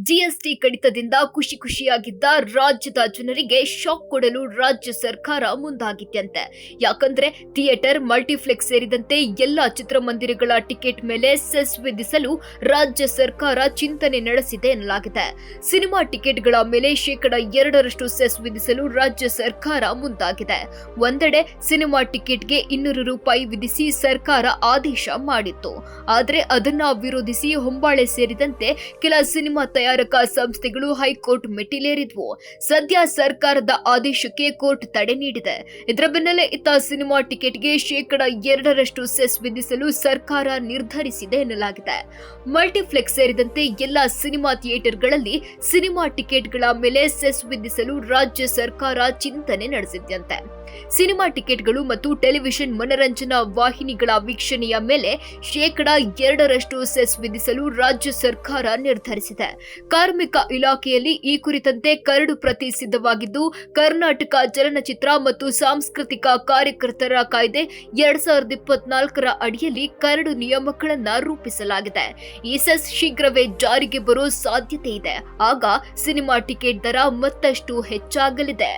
GST ಕಡಿತದಿಂದ ಖುಷಿಯಾಗಿದ್ದ ರಾಜ್ಯದ ಜನರಿಗೆ ಶಾಕ್ ಕೊಡಲು ರಾಜ್ಯ ಸರ್ಕಾರ ಮುಂದಾಗಿತ್ಯಂತೆ. ಯಾಕಂದ್ರೆ ಥಿಯೇಟರ್, ಮಲ್ಟಿಪ್ಲೆಕ್ಸ್ ಸೇರಿದಂತೆ ಎಲ್ಲಾ ಚಿತ್ರಮಂದಿರಗಳ ಟಿಕೆಟ್ ಮೇಲೆ ಸೆಸ್ ವಿಧಿಸಲು ರಾಜ್ಯ ಸರ್ಕಾರ ಚಿಂತನೆ ನಡೆಸಿದೆ ಎನ್ನಲಾಗಿದೆ. ಸಿನಿಮಾ ಟಿಕೆಟ್ಗಳ ಮೇಲೆ 2% ಸೆಸ್ ವಿಧಿಸಲು ರಾಜ್ಯ ಸರ್ಕಾರ ಮುಂದಾಗಿದೆ. ಒಂದೆಡೆ ಸಿನಿಮಾ ಟಿಕೆಟ್ಗೆ 200 ರೂಪಾಯಿ ವಿಧಿಸಿ ಸರ್ಕಾರ ಆದೇಶ ಮಾಡಿತ್ತು. ಆದರೆ ಅದನ್ನ ವಿರೋಧಿಸಿ ಹೊಂಬಾಳೆ ಸೇರಿದಂತೆ ಕೆಲ ಸಿನಿಮಾ ತಯಾರಕ ಸಂಸ್ಥೆಗಳು ಹೈಕೋರ್ಟ್ ಮೆಟ್ಟಿಲೇರಿದ್ವು. ಸದ್ಯ ಸರ್ಕಾರದ ಆದೇಶಕ್ಕೆ ಕೋರ್ಟ್ ತಡೆ ನೀಡಿದೆ. ಇದರ ಬೆನ್ನಲ್ಲೇ ಇತ್ತ ಸಿನಿಮಾ ಟಿಕೆಟ್ಗೆ 2% ಸೆಸ್ ವಿಧಿಸಲು ಸರ್ಕಾರ ನಿರ್ಧರಿಸಿದೆ ಎನ್ನಲಾಗಿದೆ. ಮಲ್ಟಿಪ್ಲೆಕ್ಸ್ ಸೇರಿದಂತೆ ಎಲ್ಲಾ ಸಿನಿಮಾ ಥಿಯೇಟರ್ಗಳಲ್ಲಿ ಸಿನಿಮಾ ಟಿಕೆಟ್ಗಳ ಮೇಲೆ ಸೆಸ್ ವಿಧಿಸಲು ರಾಜ್ಯ ಸರ್ಕಾರ ಚಿಂತನೆ ನಡೆಸಿದ್ದಂತೆ. ಸಿನಿಮಾ ಟಿಕೆಟ್ಗಳು ಮತ್ತು ಟೆಲಿವಿಷನ್ ಮನರಂಜನಾ ವಾಹಿನಿಗಳ ವೀಕ್ಷಣೆಯ ಮೇಲೆ 2% ಸೆಸ್ ವಿಧಿಸಲು ರಾಜ್ಯ ಸರ್ಕಾರ ನಿರ್ಧರಿಸಿದೆ. ಕಾರ್ಮಿಕ ಇಲಾಖೆಯಲ್ಲಿ ಈ ಕುರಿತಂತೆ ಕರಡು ಪ್ರತಿ ಸಿದ್ಧವಾಗಿದ್ದು, ಕರ್ನಾಟಕ ಚಲನಚಿತ್ರ ಮತ್ತು ಸಾಂಸ್ಕೃತಿಕ ಕಾರ್ಯಕರ್ತರ ಕಾಯ್ದೆ 2024ರ ಅಡಿಯಲ್ಲಿ ಕರಡು ನಿಯಮಗಳನ್ನು ರೂಪಿಸಲಾಗಿದೆ. ಈ ಸೆಸ್ ಶೀಘ್ರವೇ ಜಾರಿಗೆ ಬರೋ ಸಾಧ್ಯತೆ ಇದೆ. ಆಗ ಸಿನಿಮಾ ಟಿಕೆಟ್ ದರ ಮತ್ತಷ್ಟು ಹೆಚ್ಚಾಗಲಿದೆ.